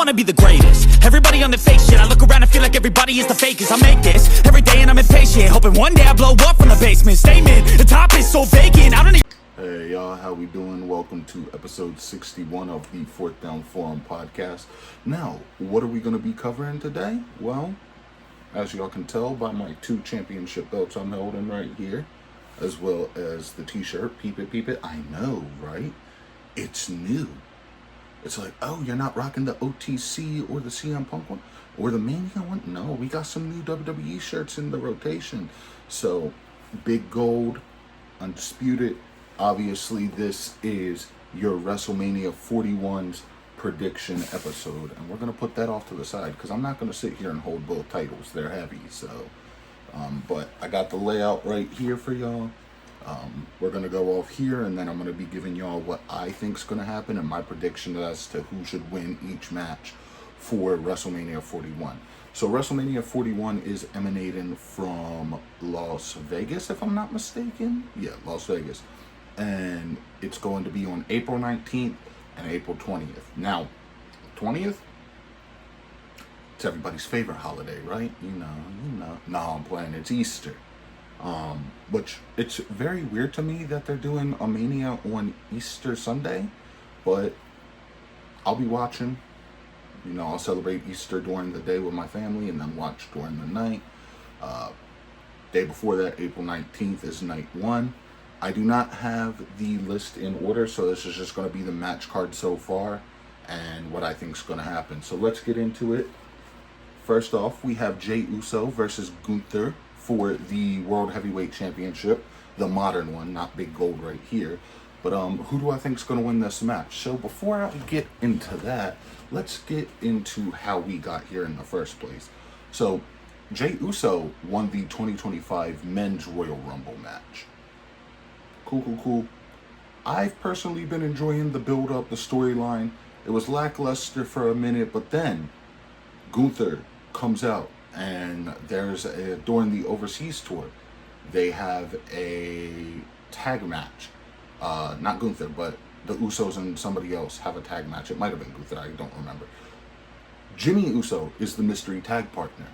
wanna be the greatest. Everybody on the fake shit. I look around and feel like everybody is the fakest. I make this every day and I'm impatient, hoping one day I blow up from the basement. Statement, the top is so vacant, I don't even... Hey y'all, how we doing? Welcome to episode 61 of the Fourth Down Forum podcast. Now, what are we going to be covering today? Well, as y'all can tell by my 2 championship belts I'm holding right here, as well as the t-shirt, peep it, I know, right? It's new. It's like, oh, you're not rocking the OTC or the CM Punk one? Or the Mania one? No, we got some new WWE shirts in the rotation. So, big gold, undisputed. Obviously, this is your WrestleMania 41's prediction episode. And we're going to put that off to the side because I'm not going to sit here and hold both titles. They're heavy, so... but I got the layout right here for y'all. We're going to go off here, and then I'm going to be giving y'all what I think is going to happen and my prediction as to who should win each match for WrestleMania 41. So WrestleMania 41 is emanating from Las Vegas, if I'm not mistaken. Yeah, Las Vegas. And it's going to be on April 19th and April 20th. Now, 20th? It's everybody's favorite holiday, right? You know. No, I'm playing. It's Easter. Which, it's very weird to me that they're doing a Mania on Easter Sunday. But I'll be watching. You know, I'll celebrate Easter during the day with my family and then watch during the night. Day before that, April 19th, is night 1. I do not have the list in order, so this is just going to be the match card so far and what I think is going to happen. So let's get into it. First off, we have Jey Uso versus Gunther for the World Heavyweight Championship, the modern one, not big gold right here. But who do I think is going to win this match? So before I get into that, let's get into how we got here in the first place. So Jey Uso won the 2025 Men's Royal Rumble match. Cool. I've personally been enjoying the build-up, the storyline. It was lackluster for a minute, but then Gunther comes out, and during the overseas tour, they have a tag match. Not Gunther, but the Usos and somebody else have a tag match. It might have been Gunther, I don't remember. Jimmy Uso is the mystery tag partner.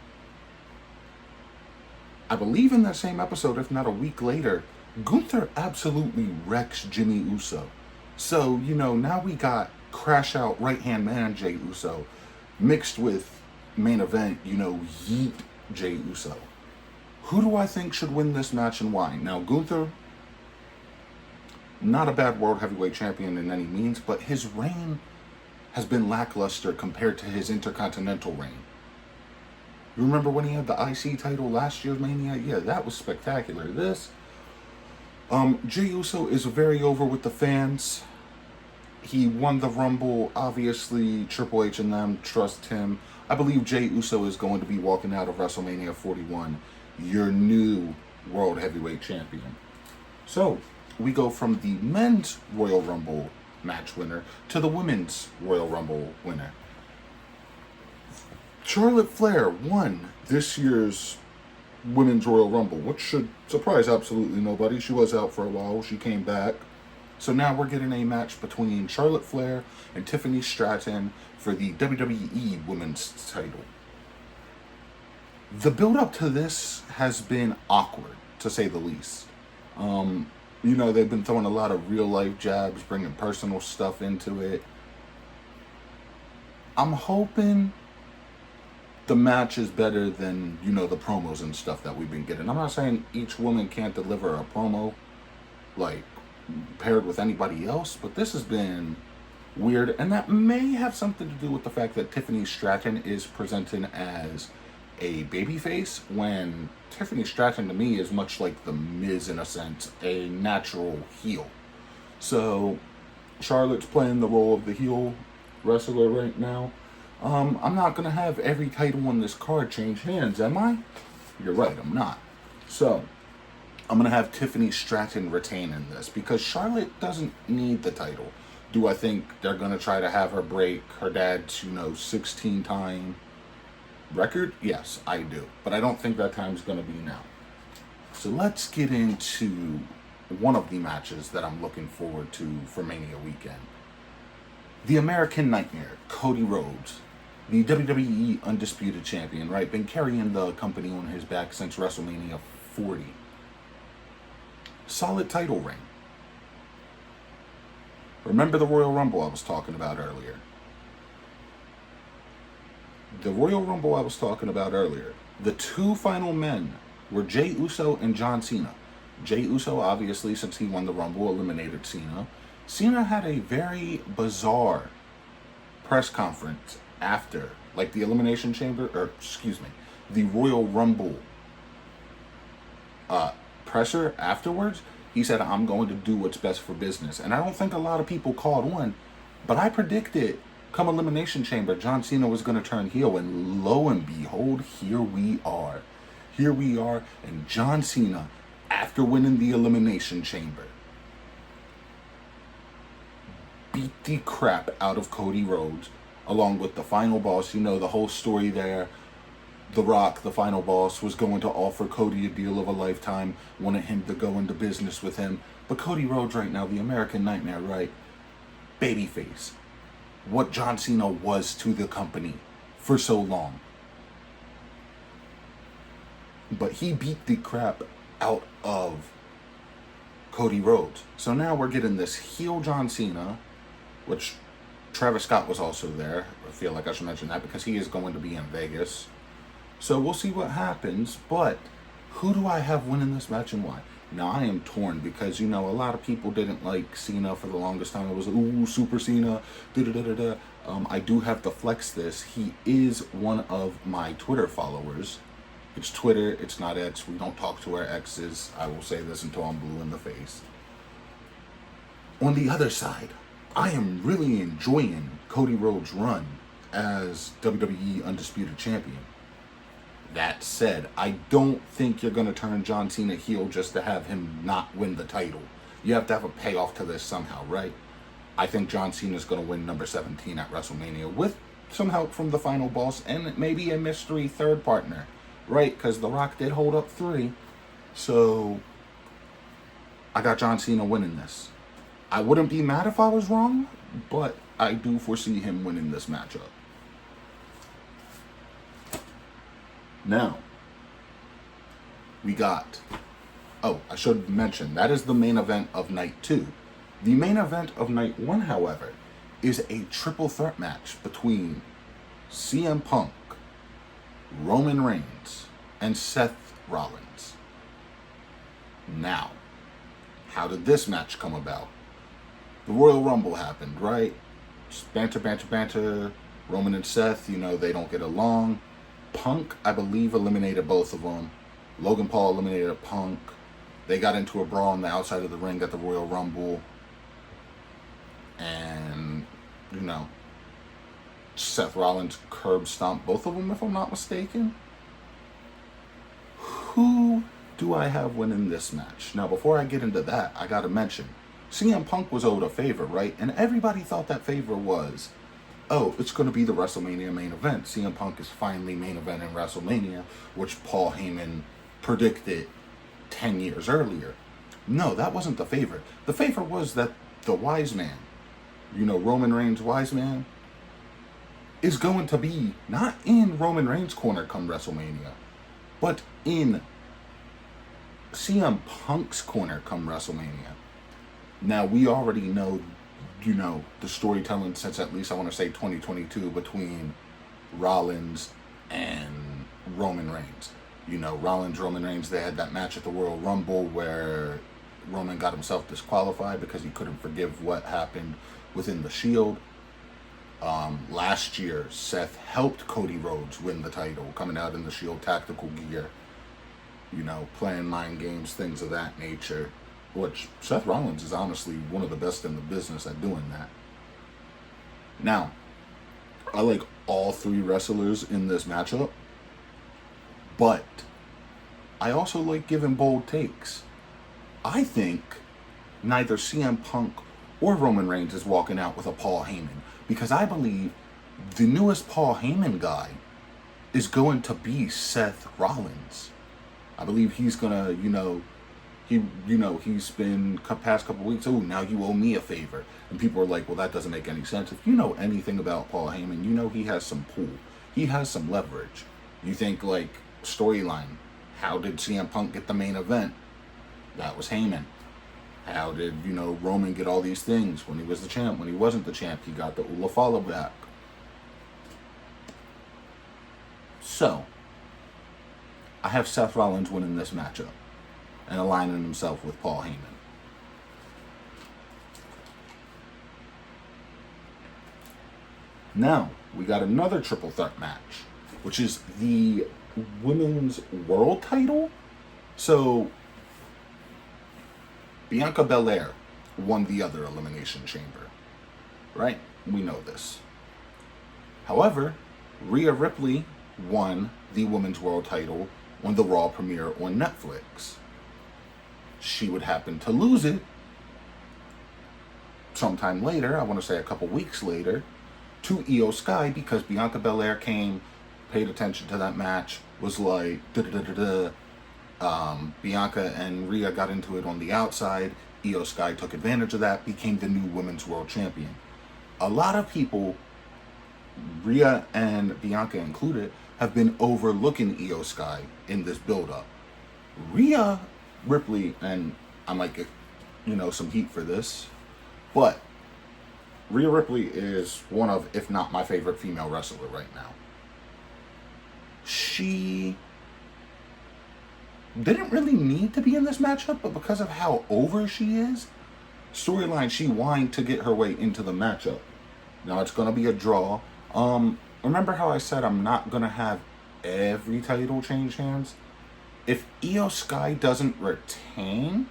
I believe in that same episode, if not a week later, Gunther absolutely wrecks Jimmy Uso. So, now we got crash out right-hand man Jey Uso mixed with main event, yeet Jey Uso. Who do I think should win this match and why? Now, Gunther, not a bad World Heavyweight Champion in any means, but his reign has been lackluster compared to his Intercontinental reign. You remember when he had the IC title last year's Mania? Yeah, that was spectacular. Jey Uso is very over with the fans. He won the Rumble. Obviously, Triple H and them trust him. I believe Jey Uso is going to be walking out of WrestleMania 41, your new World Heavyweight Champion. So, we go from the Men's Royal Rumble match winner to the Women's Royal Rumble winner. Charlotte Flair won this year's Women's Royal Rumble, which should surprise absolutely nobody. She was out for a while. She came back. So now we're getting a match between Charlotte Flair and Tiffany Stratton for the WWE Women's title. The build-up to this has been awkward, to say the least. They've been throwing a lot of real-life jabs, bringing personal stuff into it. I'm hoping the match is better than, the promos and stuff that we've been getting. I'm not saying each woman can't deliver a promo, paired with anybody else, but this has been weird, and that may have something to do with the fact that Tiffany Stratton is presenting as a babyface, when Tiffany Stratton to me is much like the Miz in a sense, a natural heel. So Charlotte's playing the role of the heel wrestler right now. I'm not going to have every title on this card change hands, am I? You're right, I'm not. So, I'm going to have Tiffany Stratton retain in this, because Charlotte doesn't need the title. Do I think they're going to try to have her break her dad's, 16-time record? Yes, I do. But I don't think that time's going to be now. So let's get into one of the matches that I'm looking forward to for Mania weekend. The American Nightmare, Cody Rhodes, the WWE Undisputed Champion, right? Been carrying the company on his back since WrestleMania 40. Solid title reign. Remember the Royal Rumble I was talking about earlier? The Royal Rumble I was talking about earlier. The two final men were Jey Uso and John Cena. Jey Uso, obviously, since he won the Rumble, eliminated Cena. Cena had a very bizarre press conference after, like the Elimination Chamber, the Royal Rumble presser afterwards. He said, I'm going to do what's best for business. And I don't think a lot of people called on, but I predicted come Elimination Chamber, John Cena was going to turn heel, and lo and behold, here we are. Here we are, and John Cena, after winning the Elimination Chamber, beat the crap out of Cody Rhodes, along with the final boss. You know, the whole story there. The Rock, the final boss, was going to offer Cody a deal of a lifetime, wanted him to go into business with him. But Cody Rhodes right now, the American Nightmare, right? Babyface. What John Cena was to the company for so long. But he beat the crap out of Cody Rhodes. So now we're getting this heel John Cena, which Travis Scott was also there. I feel like I should mention that because he is going to be in Vegas. So we'll see what happens, but who do I have winning this match and why? Now, I am torn because, you know, a lot of people didn't like Cena for the longest time. It was, ooh, Super Cena, da-da-da-da-da. I do have to flex this. He is one of my Twitter followers. It's Twitter, it's not X. We don't talk to our exes. I will say this until I'm blue in the face. On the other side, I am really enjoying Cody Rhodes' run as WWE Undisputed Champion. That said, I don't think you're going to turn John Cena heel just to have him not win the title. You have to have a payoff to this somehow, right? I think John Cena's going to win number 17 at WrestleMania with some help from the final boss and maybe a mystery third partner, right? Because The Rock did hold up 3. So, I got John Cena winning this. I wouldn't be mad if I was wrong, but I do foresee him winning this matchup. Now, we got, I should mention, that is the main event of night 2. The main event of night 1, however, is a triple threat match between CM Punk, Roman Reigns, and Seth Rollins. Now, how did this match come about? The Royal Rumble happened, right? Just banter. Roman and Seth, you know, they don't get along. Punk, I believe, eliminated both of them. Logan Paul eliminated Punk. They got into a brawl on the outside of the ring at the Royal Rumble. And, you know, Seth Rollins curb stomped both of them, if I'm not mistaken. Who do I have winning this match? Now, before I get into that, I gotta mention, CM Punk was owed a favor, right? And everybody thought that favor was, it's going to be the WrestleMania main event. CM Punk is finally main event in WrestleMania, which Paul Heyman predicted 10 years earlier. No, that wasn't the favor. The favor was that the wise man, you know, Roman Reigns' wise man, is going to be not in Roman Reigns' corner come WrestleMania, but in CM Punk's corner come WrestleMania. Now, we already know, you know, the storytelling since at least I want to say 2022 between Rollins and Roman Reigns. You know, Roman Reigns, they had that match at the Royal Rumble where Roman got himself disqualified because he couldn't forgive what happened within the Shield. Last year, Seth helped Cody Rhodes win the title, coming out in the Shield tactical gear, you know, playing mind games, things of that nature. Which Seth Rollins is honestly one of the best in the business at doing that. Now, I like all 3 wrestlers in this matchup, but I also like giving bold takes. I think neither CM Punk or Roman Reigns is walking out with a Paul Heyman, because I believe the newest Paul Heyman guy is going to be Seth Rollins. I believe he's going to, you know, He's been past couple weeks. Oh, now you owe me a favor, and people are like, well, that doesn't make any sense. If you know anything about Paul Heyman, you know he has some pull. He has some leverage. You think like storyline. How did CM Punk get the main event? That was Heyman. How did, Roman get all these things when he was the champ? When he wasn't the champ, he got the Ula follow back. So, I have Seth Rollins winning this matchup and aligning himself with Paul Heyman. Now, we got another triple threat match, which is the Women's World Title. So, Bianca Belair won the other Elimination Chamber, right? We know this. However, Rhea Ripley won the Women's World Title on the Raw premiere on Netflix. She would happen to lose it sometime later, I want to say a couple weeks later, to Io Sky, because Bianca Belair came, paid attention to that match, was like, Bianca and Rhea got into it on the outside. Io Sky took advantage of that, became the new Women's World Champion. A lot of people, Rhea and Bianca included, have been overlooking Io Sky in this build-up. Rhea Ripley, and I might get, some heat for this, but Rhea Ripley is one of, if not my favorite female wrestler right now. She didn't really need to be in this matchup, but because of how over she is, storyline, she whined to get her way into the matchup. Now it's going to be a draw. Remember how I said I'm not going to have every title change hands? If Io Sky doesn't retain,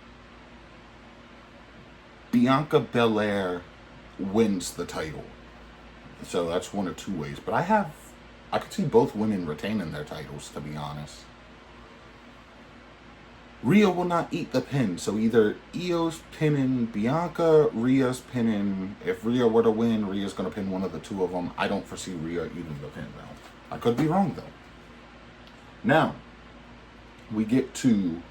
Bianca Belair wins the title. So that's one of two ways. But I could see both women retaining their titles, to be honest. Rhea will not eat the pin, so either Io's pinning Bianca, Rhea's pinning. If Rhea were to win, Rhea's going to pin one of the two of them. I don't foresee Rhea eating the pin, though. I could be wrong, though. Now, we get to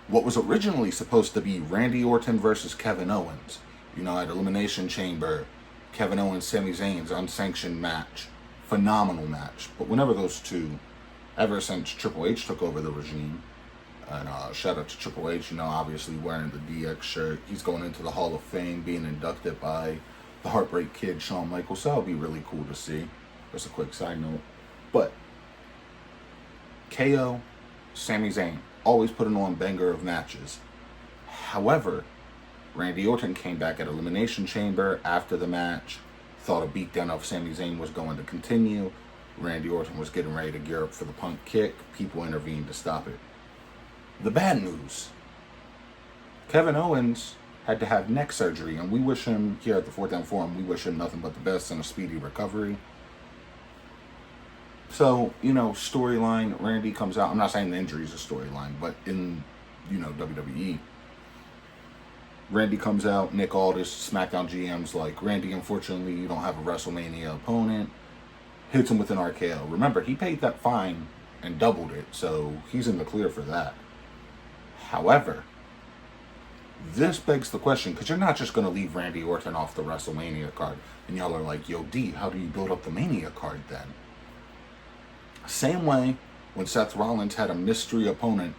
what was originally supposed to be Randy Orton versus Kevin Owens. At Elimination Chamber, Kevin Owens, Sami Zayn's unsanctioned match. Phenomenal match. But whenever those two, ever since Triple H took over the regime, and shout out to Triple H, obviously wearing the DX shirt. He's going into the Hall of Fame, being inducted by the Heartbreak Kid, Shawn Michaels. So that'll be really cool to see. Just a quick side note. But KO, Sami Zayn, always putting on banger of matches. However, Randy Orton came back at Elimination Chamber after the match, thought a beatdown of Sami Zayn was going to continue. Randy Orton was getting ready to gear up for the Punk kick. People intervened to stop it. The bad news. Kevin Owens had to have neck surgery, and we wish him, here at the Fourth Down Forum, we wish him nothing but the best and a speedy recovery. So, storyline, Randy comes out. I'm not saying the injury is a storyline, but in, WWE, Randy comes out, Nick Aldis, SmackDown GM's like, Randy, unfortunately, you don't have a WrestleMania opponent. Hits him with an RKO. Remember, he paid that fine and doubled it, so he's in the clear for that. However, this begs the question, because you're not just going to leave Randy Orton off the WrestleMania card. And y'all are like, yo, D, how do you build up the Mania card then? Same way when Seth Rollins had a mystery opponent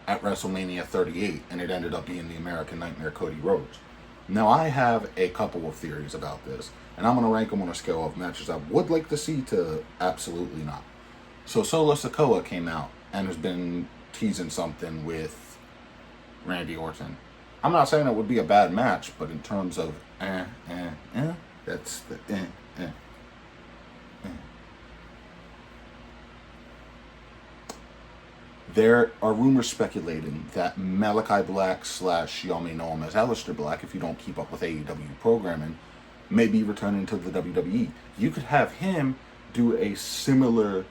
at WrestleMania 38, and it ended up being the American Nightmare Cody Rhodes. Now, I have a couple of theories about this, and I'm going to rank them on a scale of matches I would like to see to absolutely not. So Solo Sikoa came out and has been teasing something with Randy Orton. I'm not saying it would be a bad match, but in terms of that's the There are rumors speculating that Malachi Black / y'all may know him as Aleister Black if you don't keep up with AEW programming, may be returning to the WWE. You could have him do a similar,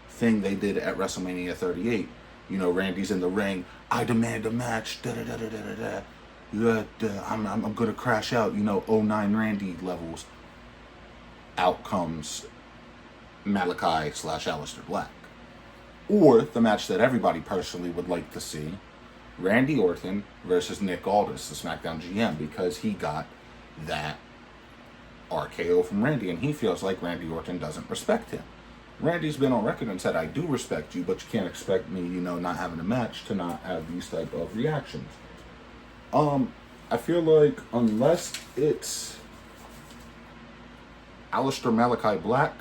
thing they did at WrestleMania 38. Randy's in the ring. I demand a match. I'm gonna crash out. 09 Randy levels. Out comes Malachi / Aleister Black. Or the match that everybody personally would like to see, Randy Orton versus Nick Aldis, the SmackDown GM, because he got that RKO from Randy, and he feels like Randy Orton doesn't respect him. Randy's been on record and said, I do respect you, but you can't expect me, not having a match to not have these type of reactions. I feel like unless it's Aleister Malachi Black,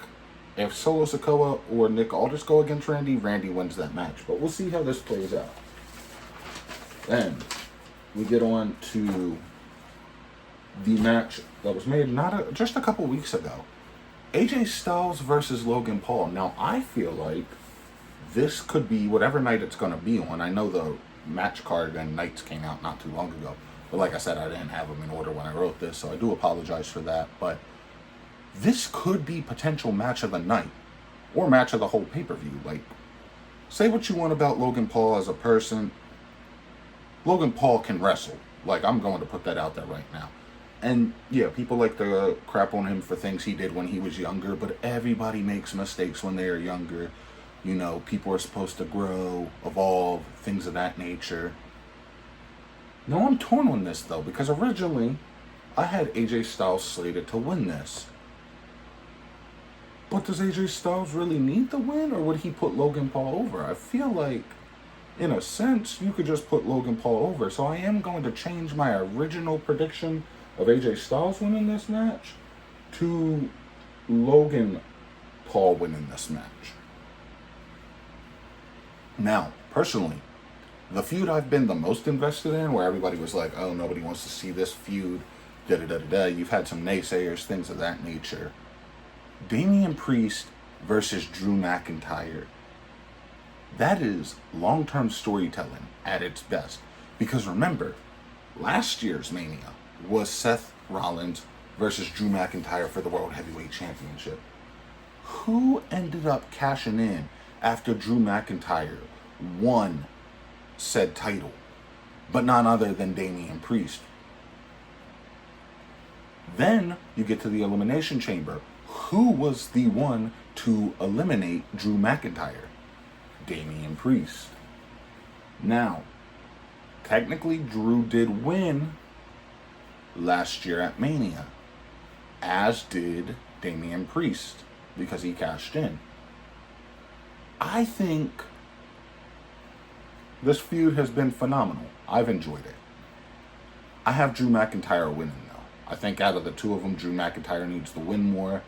if Solo Sikoa or Nick Aldis go against Randy, Randy wins that match. But we'll see how this plays out. Then we get on to the match that was made just a couple weeks ago. AJ Styles versus Logan Paul. Now, I feel like this could be whatever night it's going to be on. I know the match card and nights came out not too long ago. But like I said, I didn't have them in order when I wrote this, so I do apologize for that. But this could be potential match of the night or match of the whole pay-per-view. Like, say what you want about Logan Paul as a person. Logan Paul can wrestle. Like, I'm going to put that out there right now. And yeah, people like to crap on him for things he did when he was younger, but everybody makes mistakes when they are younger. People are supposed to grow, evolve, things of that nature. Now, I'm torn on this, though, because originally I had AJ Styles slated to win this. But does AJ Styles really need the win, or would he put Logan Paul over? I feel like, in a sense, you could just put Logan Paul over. So I am going to change my original prediction of AJ Styles winning this match to Logan Paul winning this match. Now, personally, the feud I've been the most invested in, where everybody was like, oh, nobody wants to see this feud, da-da-da-da-da, you've had some naysayers, things of that nature. Damian Priest versus Drew McIntyre. That is long-term storytelling at its best. Because remember, last year's Mania was Seth Rollins versus Drew McIntyre for the World Heavyweight Championship. Who ended up cashing in after Drew McIntyre won said title? But none other than Damian Priest. Then you get to the Elimination Chamber. Who was the one to eliminate Drew McIntyre? Damian Priest. Now, technically Drew did win last year at Mania, as did Damian Priest, because he cashed in. I think this feud has been phenomenal. I've enjoyed it. I have Drew McIntyre winning, though. I think out of the two of them, Drew McIntyre needs to win more.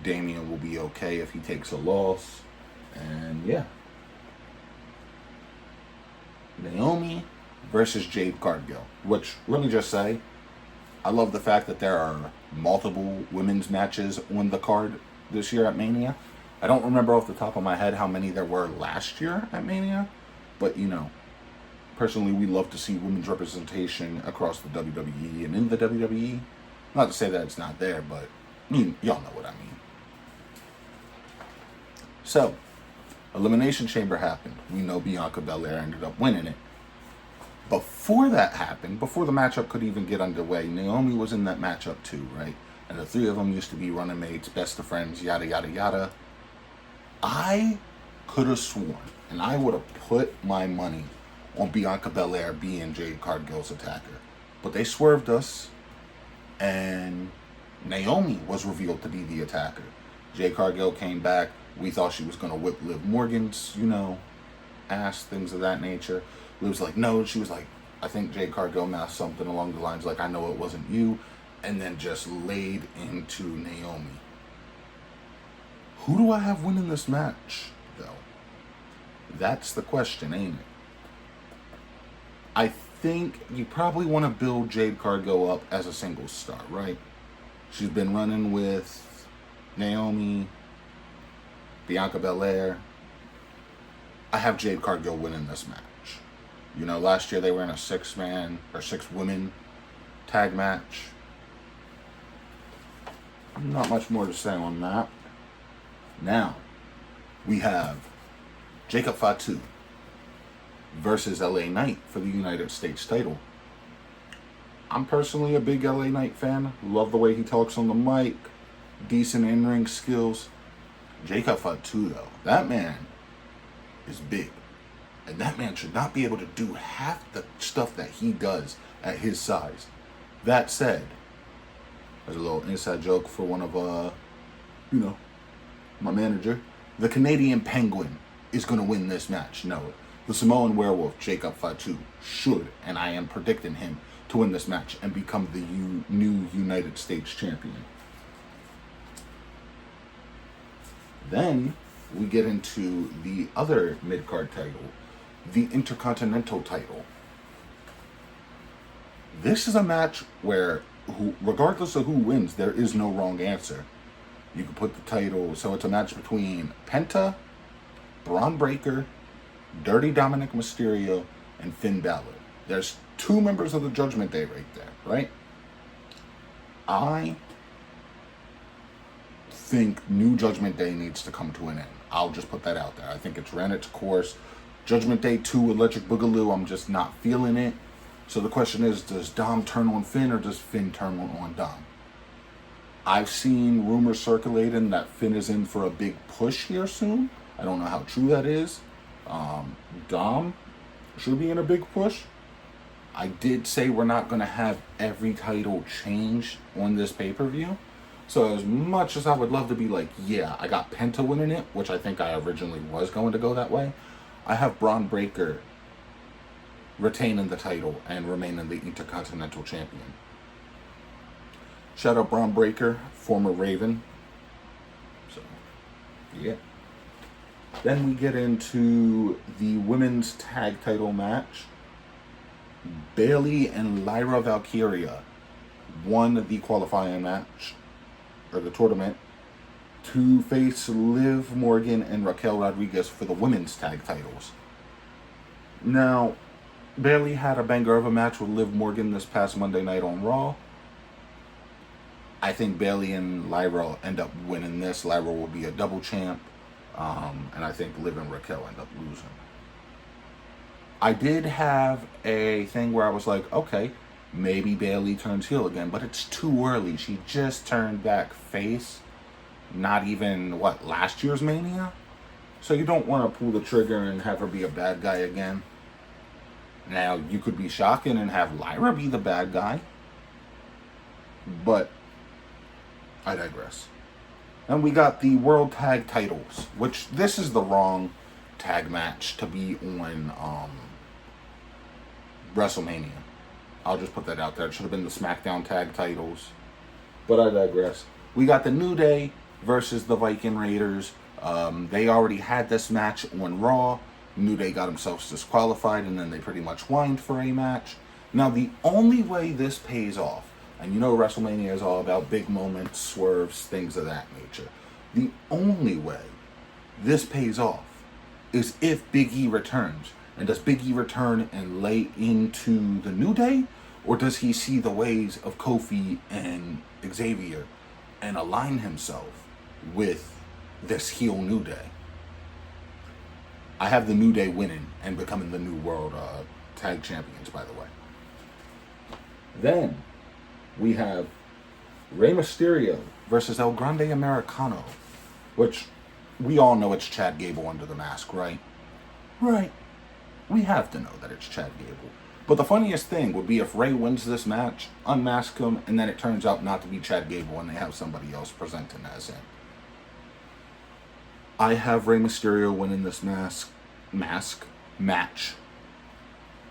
Damian will be okay if he takes a loss. And yeah. Naomi versus Jade Cargill. Which, let me just say, I love the fact that there are multiple women's matches on the card this year at Mania. I don't remember off the top of my head how many there were last year at Mania. But, personally, we love to see women's representation across the WWE and in the WWE. Not to say that it's not there, but y'all know what I mean. So, Elimination Chamber happened. We know Bianca Belair ended up winning it. Before that happened, before the matchup could even get underway, Naomi was in that matchup too, right? And the three of them used to be running mates, best of friends, yada, yada, yada. I could have sworn, and I would have put my money on Bianca Belair being Jade Cargill's attacker. But they swerved us, and Naomi was revealed to be the attacker. Jade Cargill came back. We thought she was going to whip Liv Morgan's, ass, things of that nature. Liv's like, no. She was like, I think Jade Cargill masked something along the lines like, I know it wasn't you. And then just laid into Naomi. Who do I have winning this match, though? That's the question, ain't it? I think you probably want to build Jade Cargill up as a single star, right? She's been running with Naomi, Bianca Belair. I have Jade Cargill winning this match. Last year they were in a 6-man or 6-women tag match. Not much more to say on that. Now, we have Jacob Fatu versus LA Knight for the United States title. I'm personally a big LA Knight fan. Love the way he talks on the mic. Decent in-ring skills. Jacob Fatu, though, that man is big. And that man should not be able to do half the stuff that he does at his size. That said, there's a little inside joke for one of, my manager. The Canadian Penguin is going to win this match. No, the Samoan Werewolf, Jacob Fatu, should, and I am predicting him to win this match and become the new United States champion. Then we get into the other mid-card title, the Intercontinental title. This is a match where, regardless of who wins, there is no wrong answer. You can put the title, so it's a match between Penta, Braun Breaker, Dirty Dominic Mysterio, and Finn Balor. There's 2 members of the Judgment Day right there, right? I think New Judgment Day needs to come to an end. I'll just put that out there. I think it's ran its course. Judgment Day 2, Electric Boogaloo, I'm just not feeling it. So the question is, does Dom turn on Finn or does Finn turn on Dom? I've seen rumors circulating that Finn is in for a big push here soon. I don't know how true that is. Dom should be in a big push. I did say we're not going to have every title change on this pay-per-view. So as much as I would love to be like, yeah, I got Penta winning it, which I think I originally was going to go that way, I have Braun Breaker retaining the title and remaining the Intercontinental Champion. Shout out Braun Breaker, former Raven. So, yeah. Then we get into the women's tag title match. Bayley and Lyra Valkyria won the qualifying match, or the tournament, to face Liv Morgan and Raquel Rodriguez for the women's tag titles. Now, Bayley had a banger of a match with Liv Morgan this past Monday night on Raw. I think Bayley and Lyra end up winning this. Lyra will be a double champ. And I think Liv and Raquel end up losing. I did have a thing where I was like, okay, maybe Bayley turns heel again, but it's too early. She just turned back face. Not even, last year's Mania? So you don't want to pull the trigger and have her be a bad guy again. Now, you could be shocking and have Lyra be the bad guy. But I digress. And we got the World Tag Titles, which this is the wrong tag match to be on WrestleMania. I'll just put that out there. It should have been the SmackDown Tag Titles. But I digress. We got the New Day versus the Viking Raiders. They already had this match on Raw. New Day got themselves disqualified, and then they pretty much whined for a match. Now, the only way this pays off, and you know WrestleMania is all about big moments, swerves, things of that nature. The only way this pays off is if Big E returns. And does Big E return and lay into the New Day? Or does he see the ways of Kofi and Xavier and align himself with this heel New Day? I have the New Day winning and becoming the new world tag champions, by the way. Then we have Rey Mysterio versus El Grande Americano, which we all know it's Chad Gable under the mask, right? Right. We have to know that it's Chad Gable. But the funniest thing would be if Rey wins this match, unmask him, and then it turns out not to be Chad Gable and they have somebody else presenting as him. I have Rey Mysterio winning this match.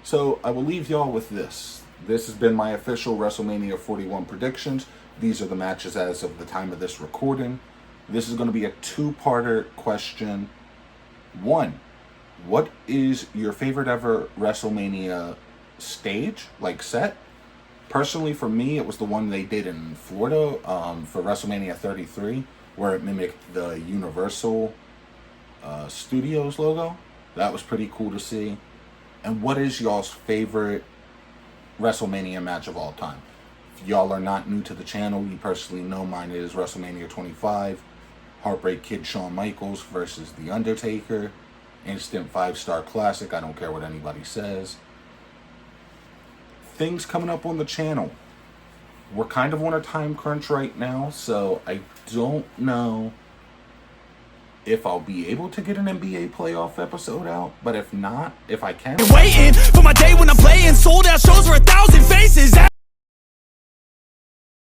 So I will leave y'all with this. This has been my official WrestleMania 41 predictions. These are the matches as of the time of this recording. This is going to be a 2-parter question. 1, what is your favorite ever WrestleMania stage, set? Personally, for me, it was the one they did in Florida for WrestleMania 33, where it mimicked the Universal Studios logo. That was pretty cool to see. And what is y'all's favorite WrestleMania match of all time? If y'all are not new to the channel, you personally know mine is WrestleMania 25, Heartbreak Kid Shawn Michaels versus The Undertaker, instant 5-star classic, I don't care what anybody says. Things coming up on the channel. We're kind of on a time crunch right now, so I don't know if I'll be able to get an NBA playoff episode out, but if not, if I can, Waiting for my day when I'm playing sold out shows for 1,000 faces.